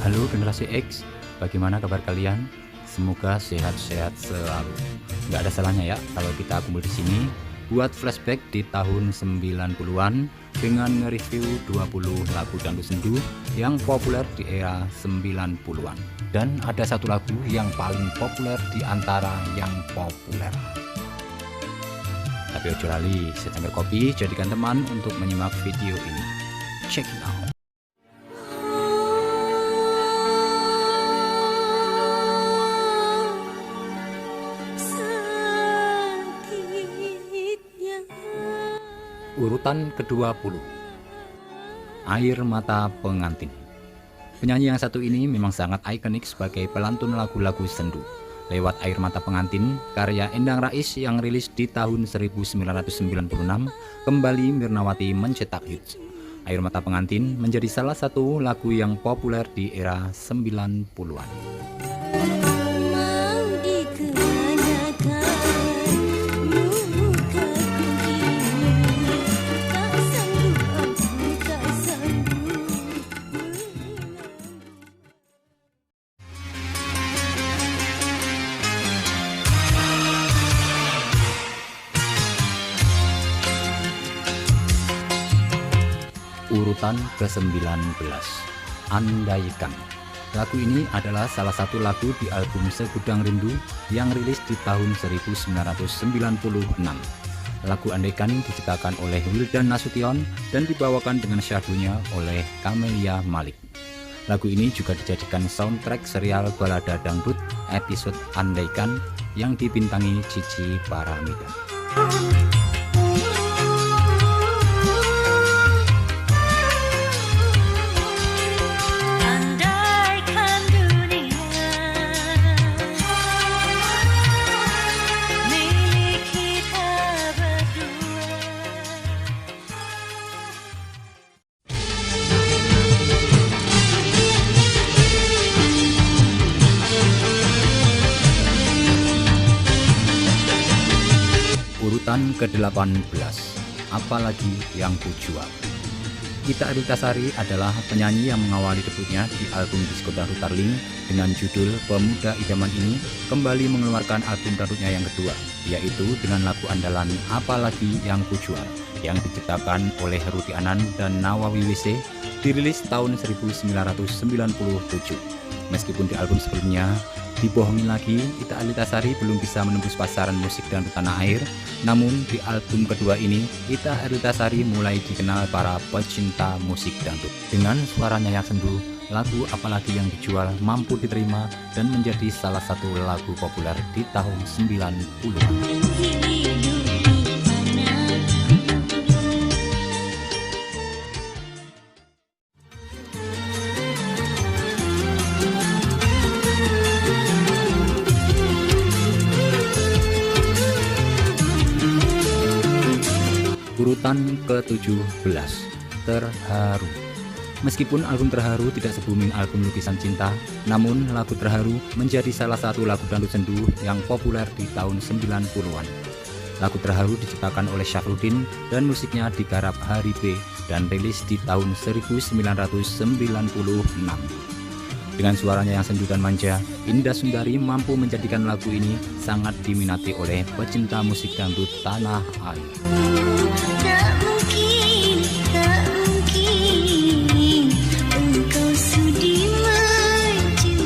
Halo generasi X, bagaimana kabar kalian? Semoga sehat-sehat selalu. Nggak ada salahnya ya kalau kita kumpul di sini buat flashback di tahun 90-an dengan nge-review 20 lagu dangdut sendu yang populer di era 90-an. Dan ada satu lagu yang paling populer di antara yang populer. Tapi ojo lali, secangkir kopi jadikan teman untuk menyimak video ini. Check it out. Urutan ke-20, Air Mata Pengantin. Penyanyi yang satu ini memang sangat ikonik sebagai pelantun lagu-lagu sendu. Lewat Air Mata Pengantin, karya Endang Rais yang rilis di tahun 1996, kembali Mirnawati mencetak hits. Air Mata Pengantin menjadi salah satu lagu yang populer di era 90-an. Urutan ke-19, Andaikan. Lagu ini adalah salah satu lagu di album Segudang Rindu yang rilis di tahun 1996. Lagu Andaikan diciptakan oleh Wildan Nasution dan dibawakan dengan syadunya oleh Camelia Malik. Lagu ini juga dijadikan soundtrack serial balada dangdut episode Andaikan yang dibintangi Cici Paramida. Urutan ke-18, Apalagi Yang Kujual. Gita Aryutasari adalah penyanyi yang mengawali debutnya di album Disko Dangdut Tarling dengan judul Pemuda Idaman ini kembali mengeluarkan album dangdutnya yang kedua, yaitu dengan lagu andalan Apalagi Yang Kujual yang diciptakan oleh Rudi Anan dan Nawawi WC, dirilis tahun 1997. Meskipun di album sebelumnya Dibohongi Lagi, Gita Aryutasari belum bisa menembus pasaran musik dangdut tanah air. Namun di album kedua ini, Gita Aryutasari mulai dikenal para pecinta musik dangdut. Dengan suaranya yang sendu, lagu Apalagi Yang Dijual mampu diterima dan menjadi salah satu lagu populer di tahun 90-an. Urutan ke-17, Terharu. Meskipun album Terharu tidak se-booming album Lukisan Cinta, namun lagu Terharu menjadi salah satu lagu dangdut sendu yang populer di tahun 90-an. Lagu Terharu diciptakan oleh Syafruddin dan musiknya digarap Hari B dan rilis di tahun 1996. Dengan suaranya yang sendu dan manja, Indah Sundari mampu menjadikan lagu ini sangat diminati oleh pecinta musik dangdut tanah air. Tak mungkin, engkau sudi mencintaiku.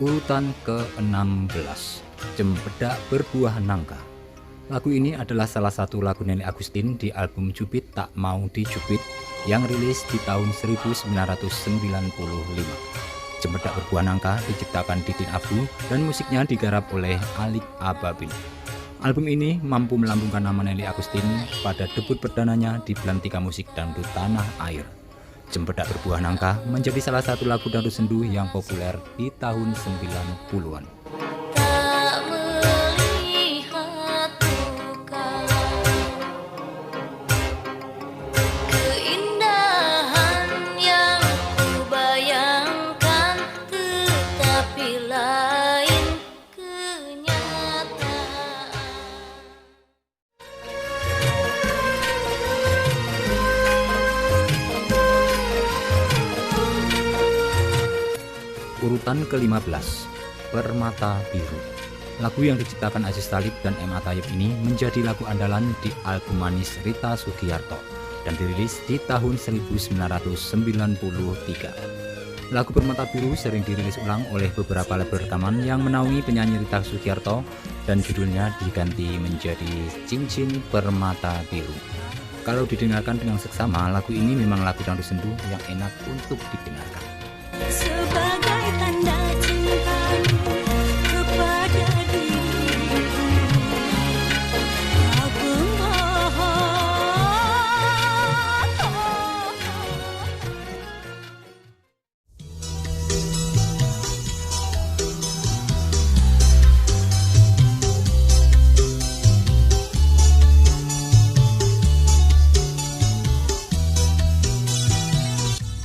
Urutan ke-16, Cempedak Berbuah Nangka. Lagu ini adalah salah satu lagu Nenek Agustin di album Cubit Tak Mau Dicubit yang rilis di tahun 1995. Cempedak Berbuah Nangka diciptakan Didin Abu dan musiknya digarap oleh Alik Ababil. Album ini mampu melambungkan nama Nenek Agustin pada debut perdananya di Belantika Musik Dangdut Tanah Air. Cempedak Berbuah Nangka menjadi salah satu lagu dangdut sendu yang populer di tahun 90-an. Urutan ke-15, Permata Biru. Lagu yang diciptakan Aziz Talib dan M.A. Thayyib ini menjadi lagu andalan di album Manis Rita Sugiarto dan dirilis di tahun 1993. Lagu Permata Biru sering dirilis ulang oleh beberapa label rekaman yang menaungi penyanyi Rita Sugiarto dan judulnya diganti menjadi Cincin Permata Biru. Kalau didengarkan dengan seksama, lagu ini memang lagu dangdut sendu yang enak untuk didengarkan. Sebagai tanda cintamu kepada diriku, aku mohon.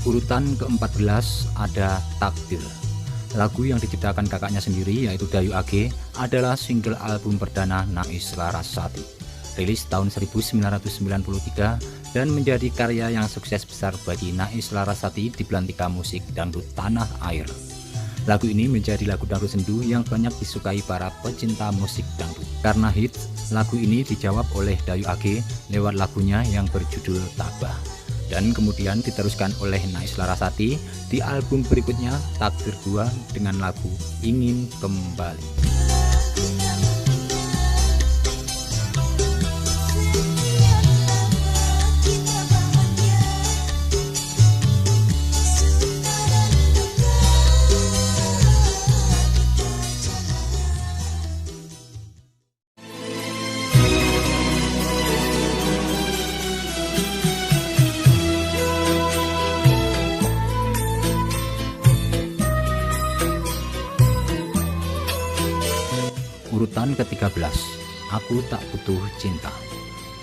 Urutan ke-14 ada Takdir. Lagu yang diciptakan kakaknya sendiri yaitu Dayu AG adalah single album perdana Nais Larasati. Rilis tahun 1993 dan menjadi karya yang sukses besar bagi Nais Larasati di belantika musik dangdut tanah air. Lagu ini menjadi lagu dangdut sendu yang banyak disukai para pecinta musik dangdut. Karena hits, lagu ini dijawab oleh Dayu AG lewat lagunya yang berjudul Tabah. Dan kemudian diteruskan oleh Nais Larasati di album berikutnya Takdir 2 dengan lagu Ingin Kembali. Urutan ke-13, Aku Tak Butuh Cinta.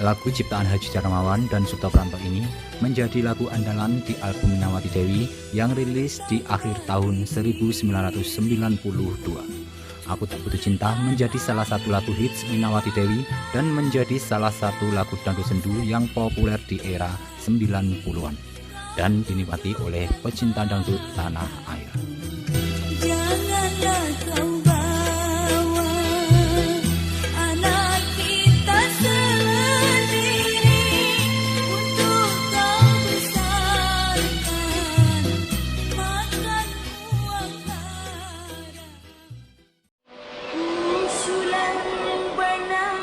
Lagu ciptaan Haji Darmawan dan Suto Pranto ini menjadi lagu andalan di album Minawati Dewi yang rilis di akhir tahun 1992. Aku Tak Butuh Cinta menjadi salah satu lagu hits Minawati Dewi dan menjadi salah satu lagu dangdut sendu yang populer di era 90-an dan dinikmati oleh pecinta dangdut tanah air. Janganlah kau bawa anak kita sendiri untuk kau besarkan, makan uang haram. Usulan benang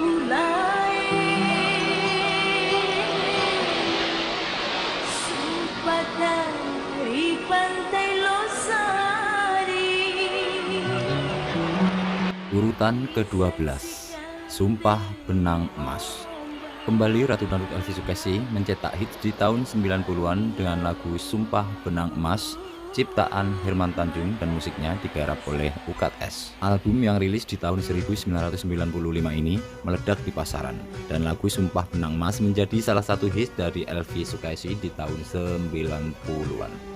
bulai sumpah dari pantai Losari. Urutan ke-12, Sumpah Benang Emas. Kembali Ratu Dangdut Elvi Sukaesih mencetak hits di tahun 90-an dengan lagu Sumpah Benang Emas ciptaan Herman Tanjung dan musiknya digarap oleh UKS. Album yang rilis di tahun 1995 ini meledak di pasaran dan lagu Sumpah Benang Emas menjadi salah satu hits dari Elvi Sukaesih di tahun 90-an.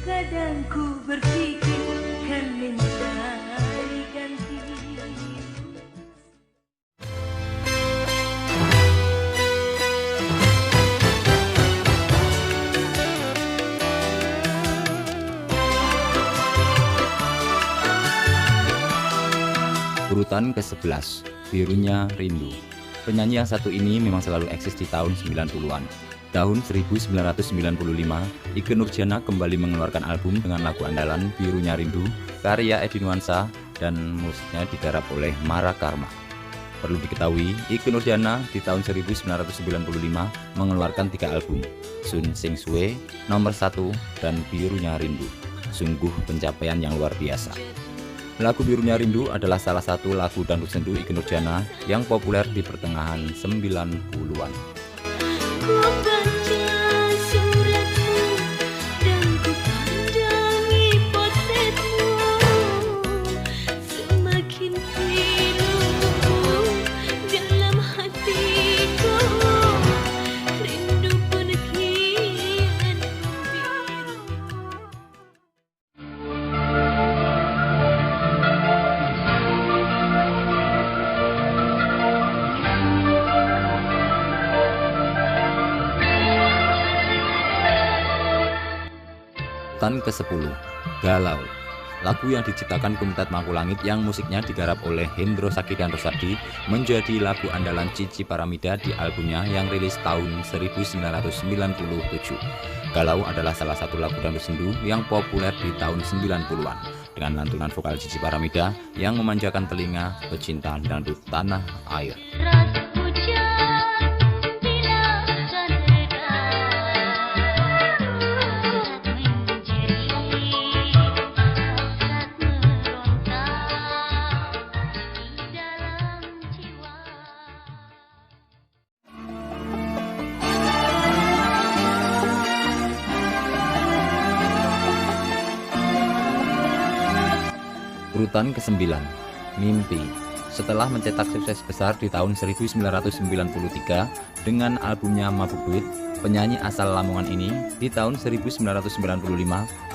Kadang ku berpikir kan mencari ganti. Urutan ke-11, Birunya Rindu. Penyanyi yang satu ini memang selalu eksis di tahun 90-an. Tahun 1995, Ikke Nurjana kembali mengeluarkan album dengan lagu andalan Birunya Rindu, karya Edi Nuansa dan musiknya digarap oleh Mara Karma. Perlu diketahui, Ikke Nurjana di tahun 1995 mengeluarkan 3 album, Sun Sing Suwe, Nomor 1, dan Birunya Rindu. Sungguh pencapaian yang luar biasa. Lagu Birunya Rindu adalah salah satu lagu dangdut sendu Ikke Nurjana yang populer di pertengahan 90-an. Ku baca Urutan ke-10, Galau. Lagu yang diciptakan Komunitas Mangkulangit yang musiknya digarap oleh Hendro Saki dan Rosadi menjadi lagu andalan Cici Paramida di albumnya yang rilis tahun 1997. Galau adalah salah satu lagu dangdut sendu yang populer di tahun 90-an dengan lantunan vokal Cici Paramida yang memanjakan telinga pecinta dangdut tanah air. Urutan ke-9, Mimpi. Setelah mencetak sukses besar di tahun 1993 dengan albumnya Mabuk Duit, penyanyi asal Lamongan ini di tahun 1995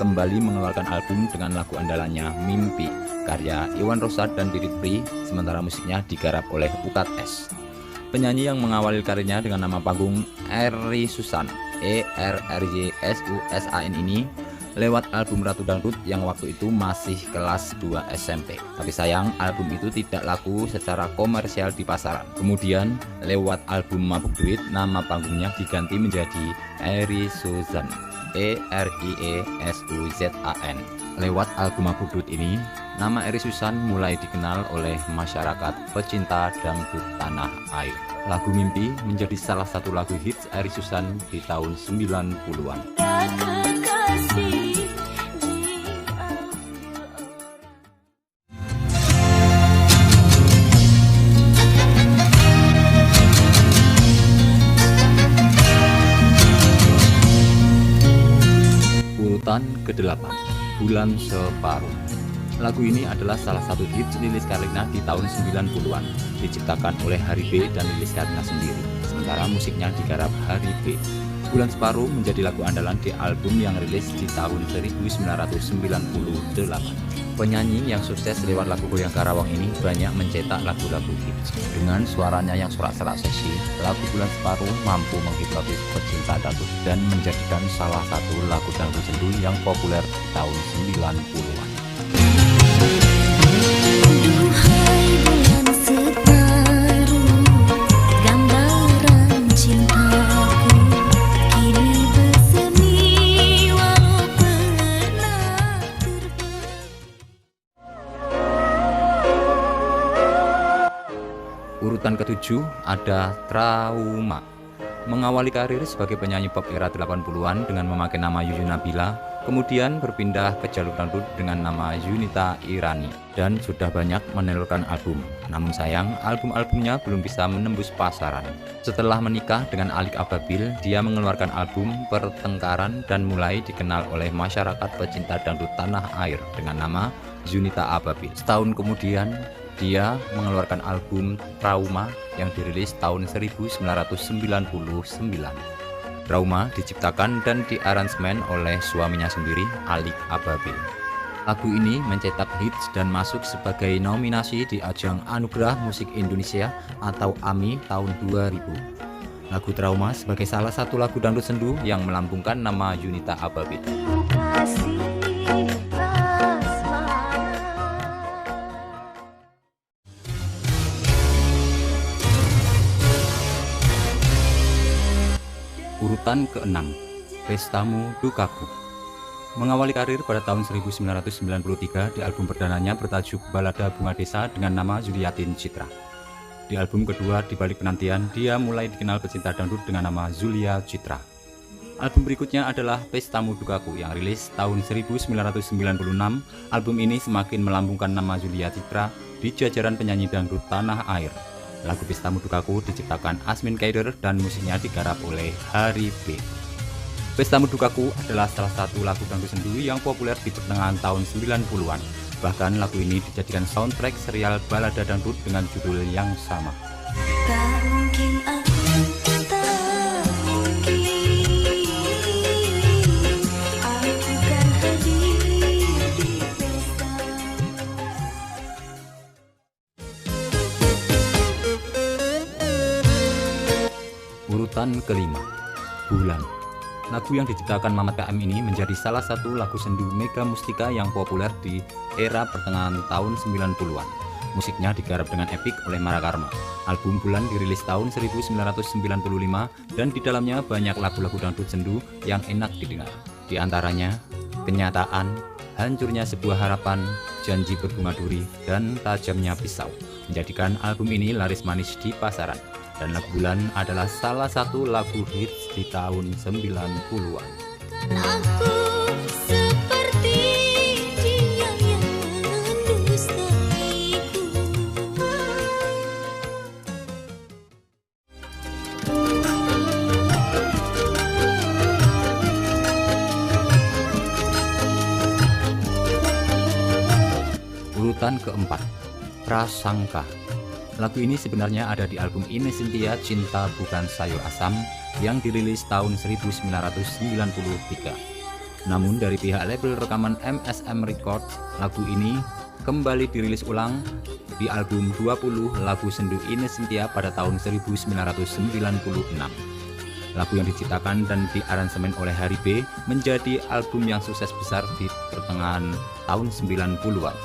kembali mengeluarkan album dengan lagu andalannya Mimpi, karya Iwan Rosad dan Didit Pri, sementara musiknya digarap oleh Ukat S. Penyanyi yang mengawali karirnya dengan nama panggung Eri Susan, ERRYSUSAN ini lewat album Ratu Dangdut yang waktu itu masih kelas 2 SMP. Tapi sayang, album itu tidak laku secara komersial di pasaran. Kemudian lewat album Mabuk Duit, nama panggungnya diganti menjadi Eri Suzan, ERIESUZAN. Lewat album Mabuk Duit ini, nama Eri Susan mulai dikenal oleh masyarakat pecinta dangdut tanah air. Lagu Mimpi menjadi salah satu lagu hits Eri Susan di tahun 90-an. Urutan ke-8, Bulan Separuh. Lagu ini adalah salah satu hits Lilis Karlina di tahun 90-an, diciptakan oleh Hari B dan Lilis Karlina sendiri, sementara musiknya digarap Hari B. Bulan Separuh menjadi lagu andalan di album yang rilis di tahun 1998. Penyanyi yang sukses lewat lagu Goyang Karawang ini banyak mencetak lagu-lagu hits. Dengan suaranya yang sorak-sorak seksi, lagu Bulan Separuh mampu menghipnotis pecinta dangdut dan menjadikan salah satu lagu dangdut sendu yang populer di tahun 90-an. Duhai bulan separuh, gambaran cintaku kini bersemi walau pernah Urutan ke-7 ada Trauma. Mengawali karir sebagai penyanyi pop era 80-an dengan memakai nama Yuyu Nabila, kemudian berpindah ke jalur dangdut dengan nama Yunita Irani dan sudah banyak menelurkan album. Namun sayang, album-albumnya belum bisa menembus pasaran. Setelah menikah dengan Alik Ababil, dia mengeluarkan album Pertengkaran dan mulai dikenal oleh masyarakat pecinta dangdut tanah air dengan nama Yunita Ababil. Setahun kemudian, dia mengeluarkan album Trauma yang dirilis tahun 1999. Trauma diciptakan dan diaransemen oleh suaminya sendiri, Alik Ababil. Lagu ini mencetak hits dan masuk sebagai nominasi di ajang Anugerah Musik Indonesia atau AMI tahun 2000. Lagu Trauma sebagai salah satu lagu dangdut sendu yang melambungkan nama Yunita Ababil. Urutan ke-6, Pestamu Dukaku. Mengawali karir pada tahun 1993 di album perdananya bertajuk Balada Bunga Desa dengan nama Zuliatin Citra. Di album kedua Di Balik Penantian, dia mulai dikenal pecinta dangdut dengan nama Zulia Citra. Album berikutnya adalah Pestamu Dukaku yang rilis tahun 1996. Album ini semakin melambungkan nama Zulia Citra di jajaran penyanyi dangdut tanah air. Lagu Pestamu Dukaku diciptakan Asmin Kaider dan musiknya digarap oleh Hari B. Pestamu Dukaku adalah salah satu lagu dangdut sendu yang populer di pertengahan tahun 90-an. Bahkan lagu ini dijadikan soundtrack serial balada dangdut dengan judul yang sama. Tak mungkin aku, tak mungkin aku kan hadir di pesta. Urutan ke-5, Bulan. Lagu yang diciptakan Mamat KM ini menjadi salah satu lagu sendu mega mustika yang populer di era pertengahan tahun 90-an. Musiknya digarap dengan epik oleh Mara Karma. Album Bulan dirilis tahun 1995 dan di dalamnya banyak lagu-lagu dangdut sendu yang enak didengar. Di antaranya Kenyataan, Hancurnya Sebuah Harapan, Janji Berbunga Duri, dan Tajamnya Pisau menjadikan album ini laris manis di pasaran. Dan lagu Bulan adalah salah satu lagu hits di tahun 90-an. Aku seperti dia yang mendustaiku. Urutan keempat, Prasangka. Lagu ini sebenarnya ada di album Ine Cynthia Cinta Bukan Sayur Asam yang dirilis tahun 1993. Namun dari pihak label rekaman MSM Records, lagu ini kembali dirilis ulang di album 20 lagu sendu Ine Cynthia pada tahun 1996. Lagu yang diciptakan dan diaransemen oleh Hari B menjadi album yang sukses besar di pertengahan tahun 90-an.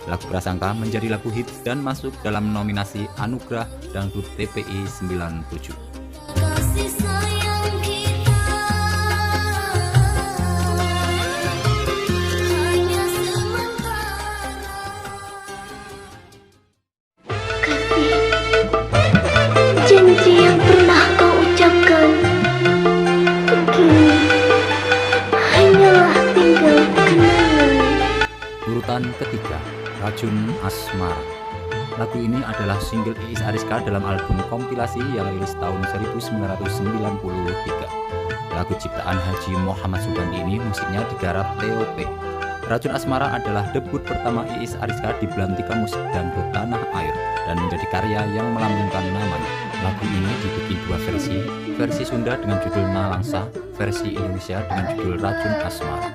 Lagu Prasangka menjadi lagu hits dan masuk dalam nominasi Anugerah Dangdut TPI 97. Kasih sayang kita hanya sementara. Kasih, janji yang pernah kau ucapkan kini hanyalah tinggal kenangan. Urutan ketiga, Racun Asmara. Lagu ini adalah single Iis Ariska dalam album kompilasi yang rilis tahun 1993. Lagu ciptaan Haji Muhammad Subandi ini musiknya digarap TOP. Racun Asmara adalah debut pertama Iis Ariska di belantika musik dangdut tanah air dan menjadi karya yang melambungkan namanya. Lagu ini dibikin dua versi Sunda dengan judul Nalangsa, versi Indonesia dengan judul Racun Asmara.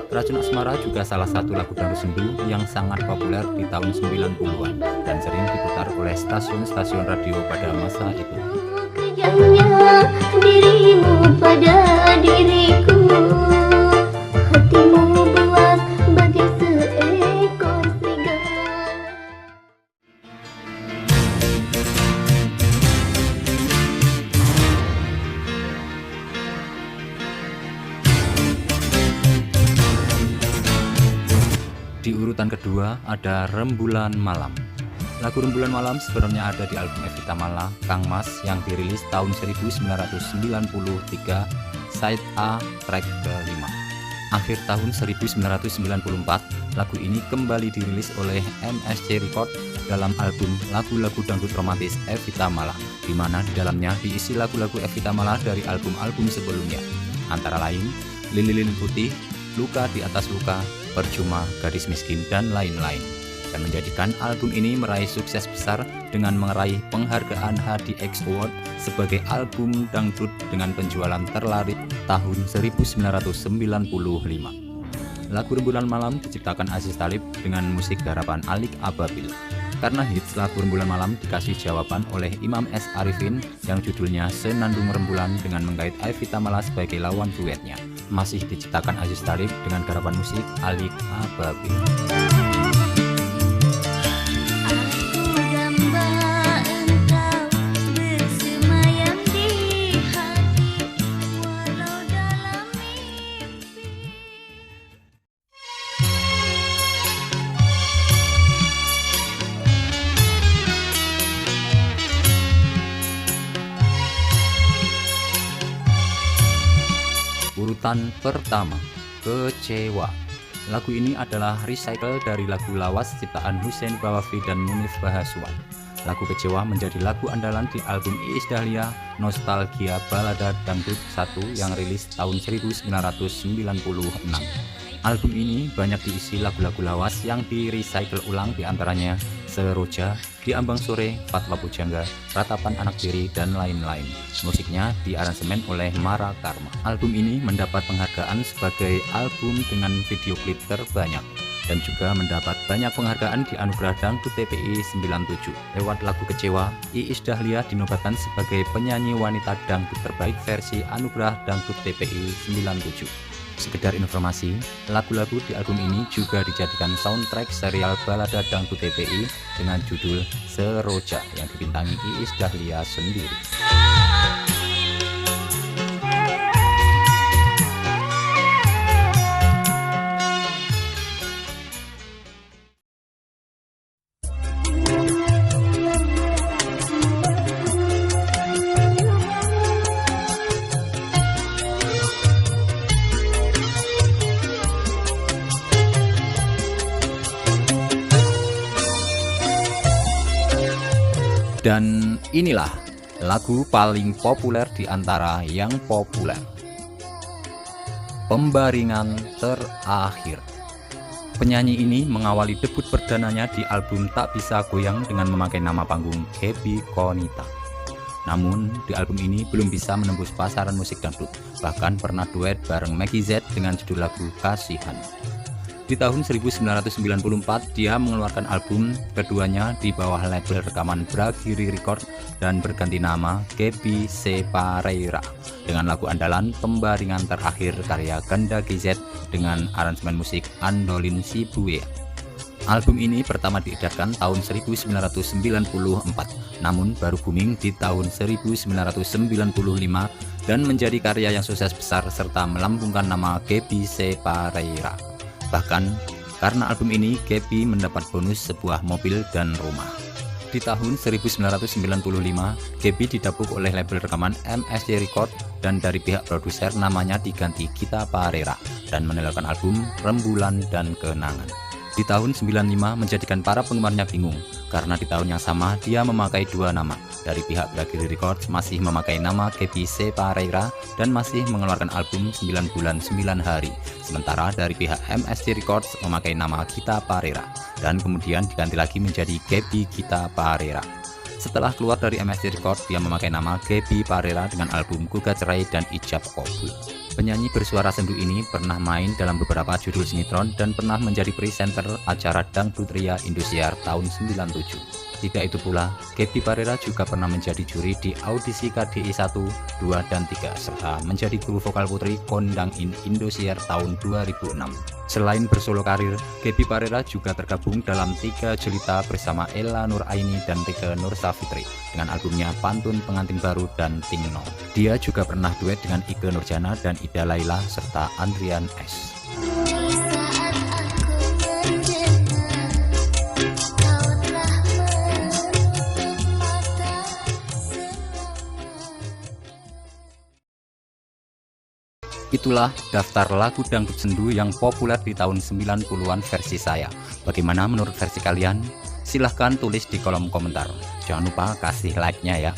Racun Asmara juga salah satu lagu dangdut sendu yang sangat populer di tahun 90-an dan sering diputar oleh stasiun-stasiun radio pada masa itu. Kejamnya dirimu pada diriku, hatimu bulat bagai seekor serigala. Di urutan kedua ada Rembulan Malam. Lagu Rembulan Malam sebenarnya ada di album Evita Mala, Kang Mas yang dirilis tahun 1993, side A, track ke-5. Akhir tahun 1994, lagu ini kembali dirilis oleh MSC Record dalam album Lagu-Lagu Dangdut Romantis Evita Mala, di mana di dalamnya diisi lagu-lagu Evita Mala dari album-album sebelumnya, antara lain Lilin Putih, Luka di Atas Luka, Percuma, Gadis Miskin, dan lain-lain, dan menjadikan album ini meraih sukses besar dengan meraih penghargaan HDX Award sebagai album dangdut dengan penjualan terlaris tahun 1995. Lagu Rembulan Malam diciptakan Aziz Talib dengan musik garapan Alik Ababil. Karena hits lagu Rembulan Malam dikasih jawaban oleh Imam S. Arifin yang judulnya Senandung Rembulan dengan menggait Evita Mala sebagai lawan duetnya. Masih diciptakan Aziz Talib dengan garapan musik Alik Ababil. Urutan pertama, Kecewa. Lagu ini adalah recycle dari lagu lawas ciptaan Hussein Bawafi dan Munif Bahaswan. Lagu Kecewa menjadi lagu andalan di album Iis Dahlia Nostalgia Balada Dangdut 1 yang rilis tahun 1996. Album ini banyak diisi lagu-lagu lawas yang di-recycle ulang, diantaranya Seroja, Di Ambang Sore, Fatwa Pujangga, Ratapan Anak Tiri, dan lain-lain. Musiknya diaransemen oleh Mara Karma. Album ini mendapat penghargaan sebagai album dengan video klip terbanyak dan juga mendapat banyak penghargaan di Anugerah Dangdut TPI 97. Lewat lagu Kecewa, Iis Dahlia dinobatkan sebagai penyanyi wanita dangdut terbaik versi Anugerah Dangdut TPI 97. Sekedar informasi, lagu-lagu di album ini juga dijadikan soundtrack serial balada dangdut TPI dengan judul Seroja yang dibintangi Iis Dahlia sendiri. Dan inilah lagu paling populer di antara yang populer, Pembaringan Terakhir. Penyanyi ini mengawali debut perdananya di album Tak Bisa Goyang dengan memakai nama panggung Happy Konita. Namun di album ini belum bisa menembus pasaran musik dangdut, bahkan pernah duet bareng Meggy Z dengan judul lagu Kasihan. Di tahun 1994, dia mengeluarkan album keduanya di bawah label rekaman Bragiri Record dan berganti nama Gaby Separeira dengan lagu andalan Pembaringan Terakhir karya Ganda GZ dengan aransemen musik Andolin Sibuya. Album ini pertama diedarkan tahun 1994, namun baru booming di tahun 1995 dan menjadi karya yang sukses besar serta melambungkan nama Gaby Separeira. Bahkan karena album ini, Gaby mendapat bonus sebuah mobil dan rumah. Di tahun 1995, Gaby didapuk oleh label rekaman MSC Record dan dari pihak produser namanya diganti Gita Parera dan menelurkan album Rembulan dan Kenangan. Di tahun 95 menjadikan para penggemarnya bingung karena di tahun yang sama dia memakai dua nama. Dari pihak Bragiri Records masih memakai nama Gaby Separeira dan masih mengeluarkan album 9 bulan 9 hari. Sementara dari pihak MSC Records memakai nama Gita Parera dan kemudian diganti lagi menjadi Gaby Gita Parera. Setelah keluar dari MSC Records, dia memakai nama Gaby Parera dengan album Gugat Cerai dan Ijab Kabul. Penyanyi bersuara sendu ini pernah main dalam beberapa judul sinetron dan pernah menjadi presenter acara Dangdut Ria Indosiar tahun 97. Tidak itu pula, Gaby Parera juga pernah menjadi juri di audisi KDI 1, 2, dan 3, serta menjadi guru vokal putri Kondang in Indosiar tahun 2006. Selain bersolo karir, Gaby Parera juga tergabung dalam 3 jelita bersama Ella Nuraini dan Rieke Nur Safitri dengan albumnya Pantun Pengantin Baru dan Tingno. Dia juga pernah duet dengan Ikke Nurjana dan Ida Laila serta Andrian S. Itulah daftar lagu dangdut sendu yang populer di tahun 90-an versi saya. Bagaimana menurut versi kalian? Silahkan tulis di kolom komentar. Jangan lupa kasih like-nya ya.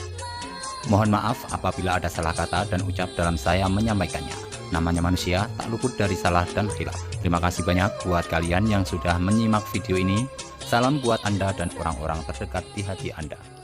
Mohon maaf apabila ada salah kata dan ucap dalam saya menyampaikannya. Namanya manusia tak luput dari salah dan khilaf. Terima kasih banyak buat kalian yang sudah menyimak video ini. Salam buat Anda dan orang-orang terdekat di hati Anda.